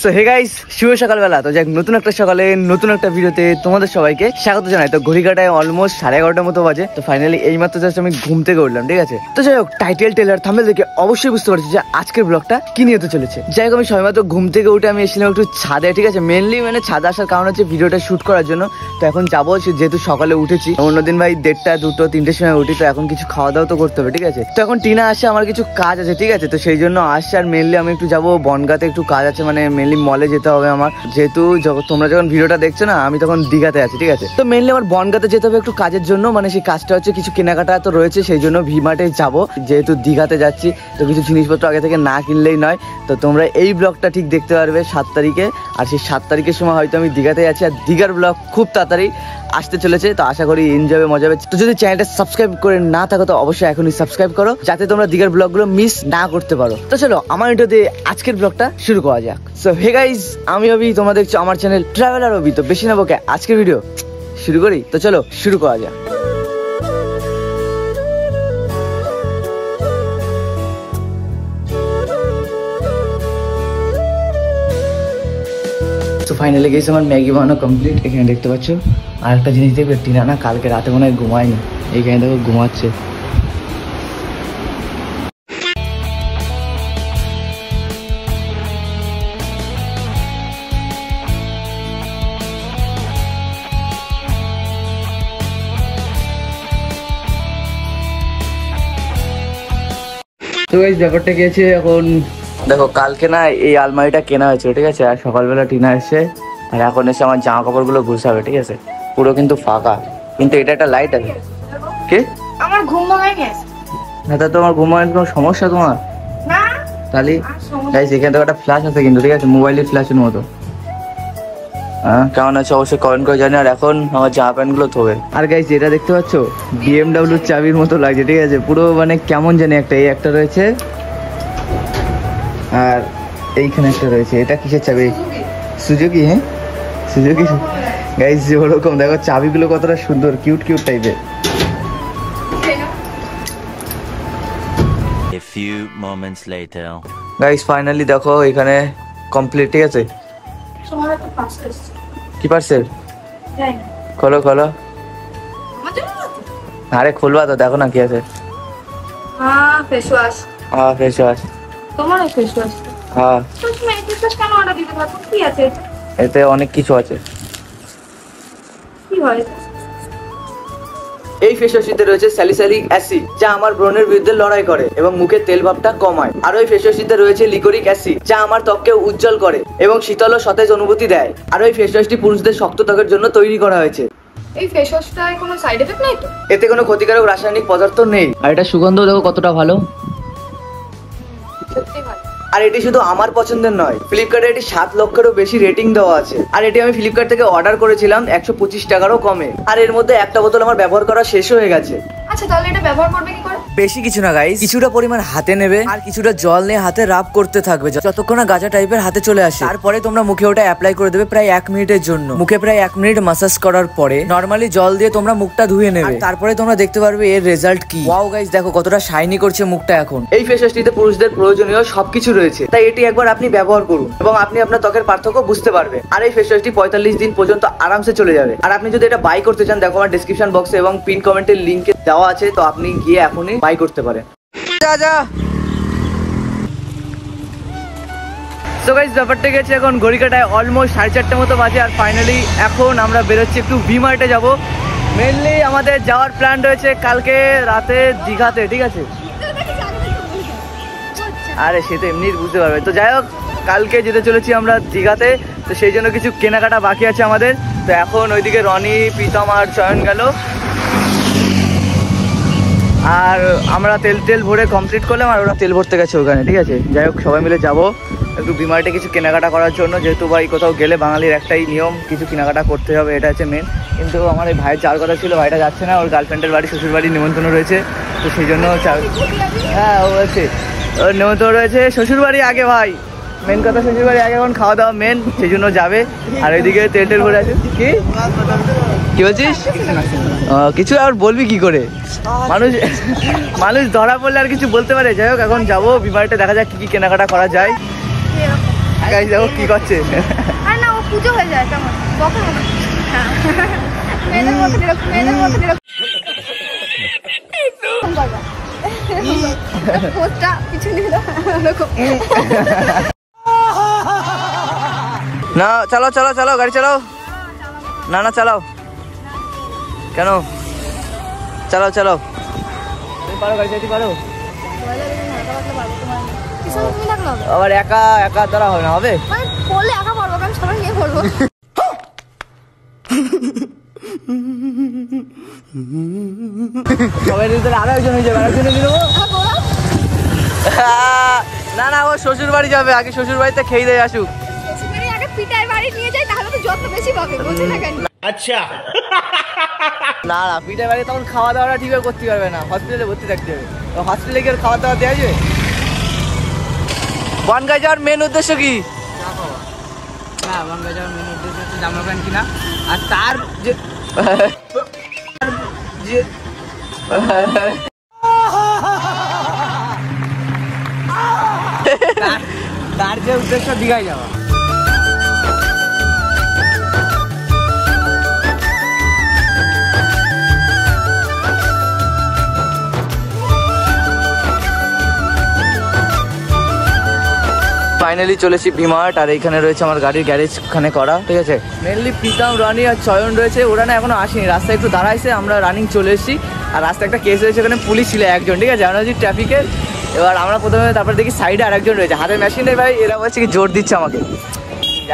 So hey guys, শুভ সকালবেলা। তো যাই নতুন একটা সকালে নতুন একটা ভিডিওতে তোমাদের সবাইকে স্বাগত জানাই। তো ঘড়ি কাটায় অলমোস্ট 11:30 মতো বাজে। তো ফাইনালি এইমাত্র জাস্ট আমি ঘুম থেকে উঠলাম, ঠিক আছে। তো যাই হোক, টাইটেল টেলার থাম্বনেল দেখে অবশ্যই বুঝতে পারছি যে আজকের ব্লগটা কি নিয়ে হতে চলেছে। যাই হোক, আমি সবেমাত্র ঘুম থেকে উঠে আমি এসেছিলাম একটু ছাদে, ঠিক আছে। মেনলি মানে ছাদে আসার কারণ হচ্ছে ভিডিওটা শুট করার জন্য। তো এখন যাবো, যেহেতু সকালে উঠেছি। অন্যদিন ভাই 1:30, 2, 3টের সময় উঠি। তো এখন কিছু খাওয়া দাওয়া তো করতে হবে, ঠিক আছে। তো এখন টিনা আসে, আমার কিছু কাজ আছে, ঠিক আছে। তো সেই জন্য আসছে। আর মেনলি আমি একটু যাবো বনগাঁতে, একটু কাজ আছে, মানে মেনলি মলে যেতে হবে আমার। যেহেতু তোমরা যখন ভিডিওটা দেখছো না, আমি তখন দীঘাতে আছি, ঠিক আছে। তো মেনলি আমার বনগাঁতে যেতে হবে একটু কাজের জন্য। মানে সেই কাজটা হচ্ছে কিছু কেনাকাটা তো রয়েছে, সেই জন্য ভি-মার্টে যাবো। যেহেতু দীঘাতে যাচ্ছি, তো কিছু জিনিসপত্র আগে থেকে না কিনলেই নয়। তো তোমরা এই ব্লগটা ঠিক দেখতে পারবে 7 তারিখে। আর সেই 7 তারিখের সময় হয়তো আমি দীঘাতে আছি। আর দীঘার ব্লগ খুব তাড়াতাড়ি আসতে চলেছে। তো আশা করি এনজয় মজা হবে। তো যদি চ্যানেলটা সাবস্ক্রাইব করে না থাকো তো অবশ্যই এখনই সাবস্ক্রাইব করো, যাতে তোমরা দীঘার ব্লগগুলো মিস না করতে পারো। তো চলো আমার ভিডিওতে আজকের ব্লগটা শুরু করা যাক। সো হে গাইস, আমি অভি, তোমরা দেখছো আমার চ্যানেল ট্রাভেলার অভি। তো বেশি না বকে আজকের ভিডিও শুরু করি। তো চলো শুরু করা যাক। তো ফাইনালি গেছে আমার ম্যাগি বানানো কমপ্লিট। এখানে দেখতে পাচ্ছ। আর একটা জিনিস দেখবে, টিনা না কালকে রাতে মনে হয় ঘুমায়নি। এইখানে দেখো ঘুমাচ্ছে। তো গাইস, ব্যাপারটা কি আছে এখন দেখো। কালকে না এই আলমারিটা কেনা হয়েছে, ঠিক আছে। আর সকালবেলা টিনা এসে, আর এখন এসে আমার জামা কাপড়গুলো গুছাবে, ঠিক আছে। পুরো কিন্তু ফাঁকা, কিন্তু এটা একটা লাইট আছে। কে? আমার ঘুম ভাঙাই গেছে না, তা তোমার ঘুমানোর কোনো সমস্যা তোমার? না। তাহলে গাইস, এখানে তো একটা ফ্ল্যাশ আছে কিন্তু, ঠিক আছে, মোবাইলের ফ্ল্যাশের মতো। হ্যাঁ, কেমন আছে অবশ্যই কমেন্ট করে জানি। আর এখন আমার জামা প্যান্ট গুলো ধোবে। আর গাইস, এটা দেখতে পাচ্ছ BMW চাবির মতো লাগছে, ঠিক আছে। পুরো মানে কেমন জানি একটা। এই একটা রয়েছে, আর এইখানে একটা রয়েছে। এটা কিসের চাবি? সুজুকি। হ্যাঁ, সুজুকি গাইস। ওরকম দেখো চাবিগুলো কতটা সুন্দর, কিউট কিউট টাইপের। A few moments later. Guys finally দেখো এখানে কমপ্লিট, ঠিক আছে। তোমার তো পার্সেল কি পার্সেল? যাই না খোলো খোলো। আমাদের আরে খুলবা তো, দেখো না কি আছে। Face wash. Face wash. তোমার ফেস ওয়াশ? হ্যাঁ। তুমি এই ফেস ওয়াশ কেন অর্ডার দিতে পারো? কি আছে এতে অনেক কিছু আছে। কি হয়? এই ফেস ওয়াশটিতে রয়েছে স্যালিসাইলিক অ্যাসিড, যা আমার ব্রণের বিরুদ্ধে লড়াই করে এবং মুখের তেল ভাবটা কমায়। আর ওই ফেস ওয়াশটিতে রয়েছে লিকোরিক অ্যাসিড, যা আমার ত্বককে উজ্জ্বল করে এবং শীতল ও সতেজ অনুভূতি দেয়। আর ওই ফেস ওয়াশটি পুরুষদের শক্ত ত্বকের জন্য তৈরি করা হয়েছে। এই ফেস ওয়াশটায় কোনো সাইড এফেক্ট নাই তো? এতে কোনো ক্ষতিকারক রাসায়নিক পদার্থ নেই। আর এটা সুগন্ধ দেখো কতটা ভালো। সত্যি ভালো। আর এটি শুধু আমার পছন্দের নয়, ফ্লিপকার্টে এটি 7 লক্ষেরও বেশি রেটিং দেওয়া আছে। আর এটি আমি ফ্লিপকার্ট থেকে অর্ডার করেছিলাম 125 টাকারও কমে। আর এর মধ্যে একটা বোতল আমার ব্যবহার করা শেষ হয়ে গেছে। আচ্ছা, তাহলে এটা ব্যবহার করবে কি করে? বেশি কিছু না গাইস, কিছুটা পরিমাণ হাতে নেবে আর কিছুটা জল নিয়ে হাতে রাব করতে থাকবে যতক্ষণ না গাজা টাইপের হাতে চলে আসে। তারপরে তোমরা মুখে ওটা অ্যাপ্লাই করে দেবে প্রায় 1 মিনিটের জন্য। মুখে প্রায় 1 মিনিট ম্যাসাজ করার পরে নরমালি জল দিয়ে তোমরা মুখটা ধুয়ে নেবে। তারপরে তোমরা দেখতে পারবে এর রেজাল্ট কি। ওয়াও গাইস, দেখো কতটা শাইনি করছে মুখটা এখন। এই ফেস ওয়াশটিতে পুরুষদের প্রয়োজনীয় সবকিছু রয়েছে, তাই এটি একবার আপনি ব্যবহার করুন এবং আপনি আপনার ত্বকের পার্থক্য বুঝতে পারবেন। আর এই ফেস ওয়াশটি 45 দিন পর্যন্ত আরামসে চলে যাবে। আর আপনি যদি এটা বাই করতে চান, দেখো আমার ডেসক্রিপশন বক্সে এবং পিন কমেন্টের লিংকে দেওয়া আছে, তো আপনি গিয়ে এখনই বাই করতে পারেন। সো গাইস, ব্যাপারটা গেছে এখন ঘড়ি কাটায় অলমোস্ট 4:30 মতো বাজে। আর ফাইনালি এখন আমরা বেরোচ্ছি একটু ভি-মার্টে যাব। মেনলি আমাদের যাওয়ার প্ল্যান রয়েছে কালকে রাতে দীঘাতে, ঠিক আছে। আরে সে তো এমনি বুঝতে পারবে। তো যাই হোক, কালকে যেতে চলেছি আমরা দীঘাতে। তো সেই জন্য কিছু কেনাকাটা বাকি আছে আমাদের। তো এখন ওইদিকে রনি, প্রীতম আর চয়ন গেল। আর আমরা তেল ভরে কমপ্লিট করলাম, আর ওরা তেল ভরতে গেছে ওখানে, ঠিক আছে। যাই হোক, সবাই মিলে যাবো একটু ভি-মার্টে কিছু কেনাকাটা করার জন্য। যেহেতু ভাই কোথাও গেলে বাঙালির একটাই নিয়ম, কিছু কেনাকাটা করতে হবে, এটা হচ্ছে মেন। কিন্তু আমার এই ভাইয়ের যাওয়ার কথা ছিল, ভাইটা যাচ্ছে না। ওর গার্লফ্রেন্ডের বাড়ি, শ্বশুর বাড়ির নিমন্ত্রণ রয়েছে। তো সেই জন্য হ্যাঁ, ও বলছে ওর নিমন্ত্রণ রয়েছে শ্বশুর বাড়ি আগে। ভাই মেন কথা, শ্বশুর বাড়ি আগে, এখন খাওয়া দাওয়া মেন, সেই জন্য যাবে। আর ওইদিকে তেল ভরে আছে। কি বলছিস? কিছু আর বলবি কি করে? মানুষ ধরা পড়লে আর কিছু বলতে পারে। যাই হোক, এখন যাবো ভি-মার্টে, দেখা যাক কি কি কেনাকাটা করা যায়। গাইস দেখো কি করছে। আর না ও পুজো হয়ে যায় কেমন বকো না মেয়েদের মতো এরকম মেয়েদের মতো এরকম পোস্টটা পিছনে এরকম না চালাও চালাও চালাও গাড়ি চালাও। না না চালাও কেন চালাও চালাও তুমি পারো গাড়ি চালাতে পারো আবার একা একা দ্বারা হবে না হবে পড়লে একা পারবো আমি সবাই নিয়ে পড়বো সবাই তাহলে আরো একজন হয়ে যাবে আরেকজনে নিয়ে নেবো। না না ও শ্বশুর বাড়ি যাবে আগে শ্বশুর বাড়িতে খেয়ে দিয়ে আসুক। আগে পিটার বাড়ি নিয়ে যাই তাহলে তো যত বেশি পাবে বুঝে না কেন अच्छा না না পিঠার বাড়ি তখন খাওয়া দাওয়াটা ঠিকভাবে করতে পারবে না হসপিটালে ভর্তি থাকতে হবে হসপিটালে গিয়ে খাওয়া দাওয়া দেওয়া যাবে। বনগাঁ যাওয়ার মেন উদ্দেশ্য কি? হ্যাঁ বনগাঁ যাওয়ার মেন উদ্দেশ্য হচ্ছে জামা প্যান্ট কিনা আর তার যে তার যে উদ্দেশ্য দীঘায় যাওয়া। ফাইনালি চলেছি ভিমার্ট আর এইখানে রয়েছে আমার গাড়ির গ্যারেজ খানে করা ঠিক আছে। মেনলি প্রীতম রানি আর চয়ন রয়েছে ওরা না এখনো আসেনি রাস্তায় একটু দাঁড়াইছে আমরা রানিং চলে এসেছি আর রাস্তায় একটা কেস রয়েছে ওখানে পুলিশ ছিল একজন ঠিক আছে আমরা হচ্ছি ট্রাফিকের। এবার আমরা প্রথমে তারপর দেখি সাইডে আরেকজন রয়েছে হাতে মেশিনের ভাই এরা বলছে কি জোর দিচ্ছে আমাকে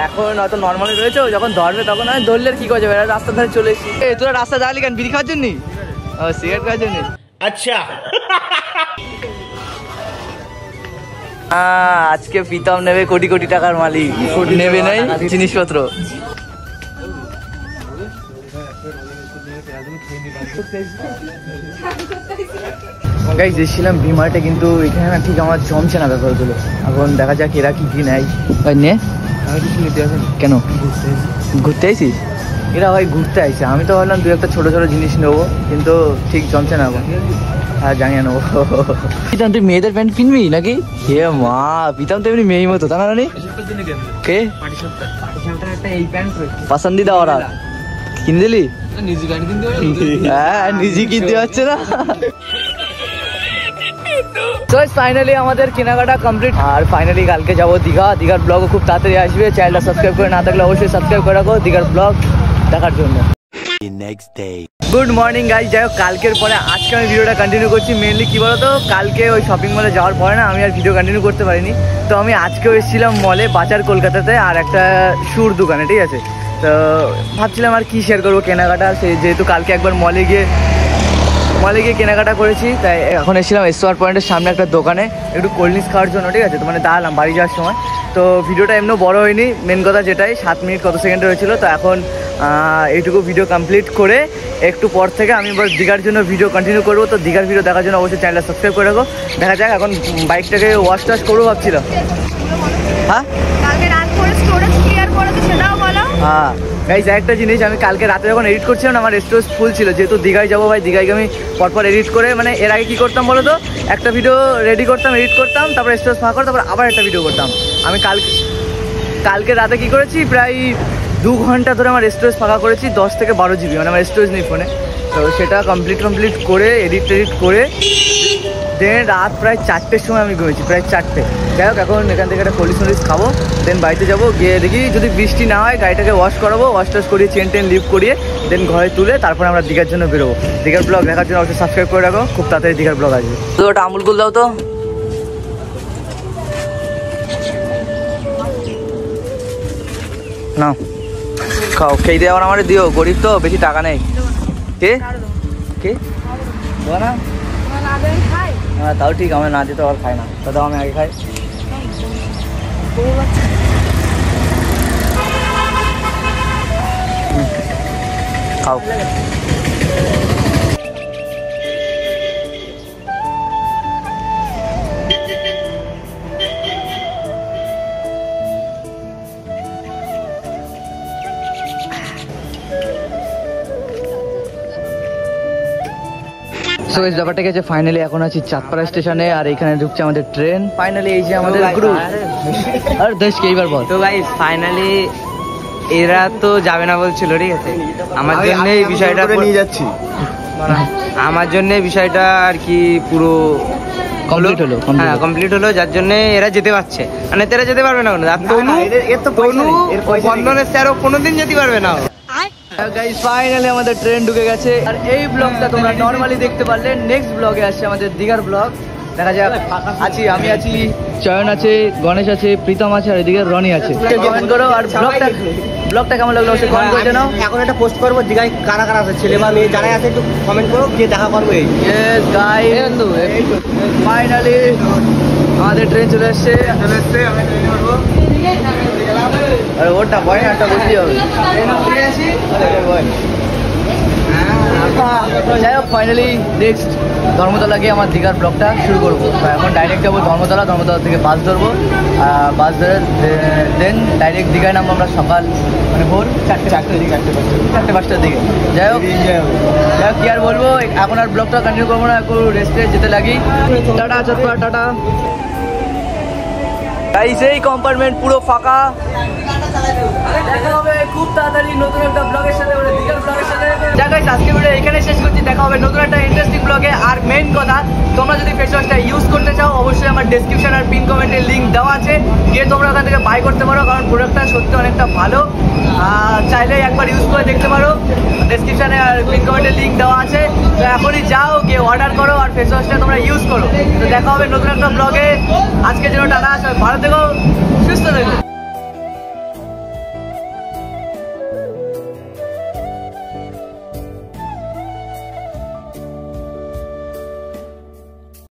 এখন হয়তো নর্মালি রয়েছে যখন ধরবে তখন আমি ধরলে কি করছে এরা রাস্তার ধারে চলে এসেছি। তোরা রাস্তা দাঁড়ালি কেন বিড়ি খাওয়ার জন্য ও সিগারেট খাওয়ার জন্য अच्छा আজকে প্রীতম নেবে কোটি কোটি টাকার মালিক নেবে নাই জিনিসপত্র। গাইস এসেছিলাম ভিমার্টে কিন্তু এখানে না ঠিক আমার জমছে না ব্যাপারগুলো এখন দেখা যাক এরা কি কি নেয় নে কেন ঘুরতে আইসিস এরা ভাই ঘুরতে আইছে আমি তো ভাবলাম দু একটা ছোট ছোট জিনিস নেবো কিন্তু ঠিক জমছে না এখন হ্যাঁ জানিয়ে নেবো। প্রীতম তুই মেয়েদের প্যান্ট কিনবি নাকি হে মা প্রীতম তো এমনি মেয়েই মতো তা না রানি কে এই প্যান্ট পছন্দিদা ওরা কিনে দিলি নিজে গাড়ি কিনতে হ্যাঁ নিজে কিনতে পারছে না। তো ফাইনালি আমাদের কেনাকাটা কমপ্লিট আর ফাইনালি কালকে যাবো দীঘা দীঘার ব্লগও খুব তাড়াতাড়ি আসবে চ্যানেলটা সাবস্ক্রাইব করে না থাকলে অবশ্যই সাবস্ক্রাইব করে রাখো দীঘার ব্লগ দেখার জন্য। The next day good morning guys যাই হোক কালকের পরে আজকে আমি ভিডিওটা কন্টিনিউ করছি মেনলি কি বলতো কালকে ওই শপিং মলে যাওয়ার পরে না আমি আর ভিডিও কন্টিনিউ করতে পারিনি তো আমি আজকেও এসেছিলাম মলে বাজার কলকাতাতে আর একটা শুর দোকানে ঠিক আছে। তো ভাবছিলাম আর কি শেয়ার করবো কেনাকাটা সেই যেহেতু কালকে একবার মলে গিয়ে কেনাকাটা করেছি তাই এখন এসেছিলাম এসওয়ার পয়েন্টের সামনে একটা দোকানে একটু কোল্ড ড্রিঙ্কস খাওয়ার জন্য ঠিক আছে। তো মানে দাঁড়ালাম বাড়ি যাওয়ার সময় তো ভিডিওটা এমনিও বড় হয়নি মেন কথা যেটাই 7 মিনিট কত সেকেন্ডে হয়েছিল। তো এখন এইটুকু ভিডিও কমপ্লিট করে একটু পর থেকে আমি এবার দীঘার জন্য ভিডিও কন্টিনিউ করবো। তো দীঘার ভিডিও দেখার জন্য অবশ্যই চ্যানেলটা সাবস্ক্রাইব করে রাখো। দেখা যাক এখন বাইকটাকে ওয়াশ টাশ করবো ভাবছিলাম। হ্যাঁ কালকে রাত করে স্টোরেজ ক্লিয়ার করে তো সেটাও বলো। হ্যাঁ গাইজ একটা জিনিস আমি কালকে রাতে যখন এডিট করছিলাম আমার স্টোরেজ ফুল ছিল যেহেতু দীঘায় যাবো ভাই দীঘায় আমি পরপর এডিট করে মানে এর আগে কী করতাম বলো তো একটা ভিডিও রেডি করতাম এডিট করতাম তারপর স্টোরেজ ফাঁকা করতাম তারপর আবার একটা ভিডিও করতাম। আমি কালকে রাতে কি করেছি প্রায় 2 ঘন্টা ধরে আমার স্টোরেজ ফাঁকা করেছি 10 থেকে 12 জিবি মানে আমার স্টোরেজ নেই ফোনে। তো সেটা কমপ্লিট করে এডিট করে দেন রাত প্রায় 4টের সময় আমি ঘুমিয়েছি প্রায় 4টে। যাই হোক এখন এখান থেকে একটা কোল্ড ড্রিঙ্কস খাবো দেন বাড়িতে যাবো গিয়ে দেখি যদি বৃষ্টি না হয় গাড়িটাকে ওয়াশ করাবো ওয়াশ টাশ করিয়ে চেন লিভ করিয়ে দেন ঘরে তুলে তারপর আমরা দীঘার জন্য বেরোবো। দীঘার ব্লগ দেখার জন্য অবশ্যই সাবস্ক্রাইব করে রাখো খুব তাড়াতাড়ি দীঘার ব্লগ আসবে। তো ওটা আমুল কুল দাও তো না খাও খেয়ে দিয়ে আবার আমার দিও গরিব তো বেশি টাকা নেই। কে কে না হ্যাঁ তাও ঠিক আমি না দিতে আবার খাই না তো তাও আমি আগে খাই। খাও সো এই ব্যাপারটা গেছে ফাইনালি এখন আছি চাঁদপাড়া স্টেশনে আর এখানে ঢুকছে আমাদের ট্রেন ফাইনালি এই যে আমাদের গ্রুপ আর দেশ কে এইবার বল তো গাইস ফাইনালি এরা তো যাবে না বলছিল, ঠিক আছে, আমার জন্য এই বিষয়টা নিয়ে যাচ্ছি আমার জন্য বিষয়টা আর কি পুরো কমপ্লিট হলো হ্যাঁ কমপ্লিট হলো, যার জন্য এরা যেতে পারছে, মানে এরা যেতে পারবে না কোনো, আর তনু বন্ধনের স্যারও কোনোদিন যেতে পারবে না। গাইস ফাইনালি আমাদের ট্রেন ঢুকে গেছে আর এই ব্লগটা তোমরা নরমালি দেখতে পারলে, নেক্সট ব্লগে আসছে আমাদের দীঘার ব্লগ। দেখা যাক, আছি আমি আছি, চয়ন আছে, গণেশ আছে, প্রীতম আছে আর এদিকে রনি আছে। কমেন্ট করো আর ব্লগটা কেমন লাগলো অবশ্যই কমেন্ট করে জানাও। এখন একটা পোস্ট করবো দীঘায় কারা কারা আছে, ছেলে বা মেয়ে যারা আছে একটু কমেন্ট করো, গিয়ে দেখা করবো। এই ইয়েস গাইস ফাইনালি আমাদের ট্রেন চলে এসেছে। আমি ট্রেনে উঠবো আর ওটা ভয় একটা বসতে হবে। যাই হোক ফাইনালি নেক্সট ধর্মতলা গিয়ে আমার দীঘার ব্লগটা শুরু করবো। এখন ডাইরেক্ট যাবো ধর্মতলা থেকে বাস ধরবো, বাস ধরে দেন ডাইরেক্ট দীঘায় নামবো আমরা সকাল মানে ভোর চারটে পাঁচটার দিকে। যাই হোক কি আর বলবো, এখন আর ব্লগটা কন্টিনিউ করবো না, একটু রেস্টে যেতে লাগি। টাটা চটপটা টাটা। গাইস এই কম্পার্টমেন্ট পুরো ফাঁকা, দেখা হবে খুব তাড়াতাড়ি নতুন একটা ব্লগের সাথে, মানে দীঘার ব্লগের সাথে। যা গাইস আজকে ভিডিও এখানে শেষ করছি, দেখা হবে নতুন একটা ইন্টারেস্টিং ব্লগে। আর মেইন কথা, তোমরা যদি ফেস ওয়াশটা ইউজ করতে চাও অবশ্যই আমার ডেসক্রিপশন আর পিন কমেন্টের লিঙ্ক দেওয়া আছে, গিয়ে তোমরা ওখান থেকে বাই করতে পারো, কারণ প্রোডাক্টটা সত্যি অনেকটা ভালো। চাইলে একবার ইউজ করে দেখতে পারো, ডেসক্রিপশনে আর পিন কমেন্টের লিঙ্ক দেওয়া আছে। তো এখনই যাও, গিয়ে অর্ডার করো আর ফেস ওয়াশটা তোমরা ইউজ করো। তো দেখা হবে নতুন একটা ব্লগে, আজকের জন্য টাটা, ভালো থেকো, সুস্থ থেকো।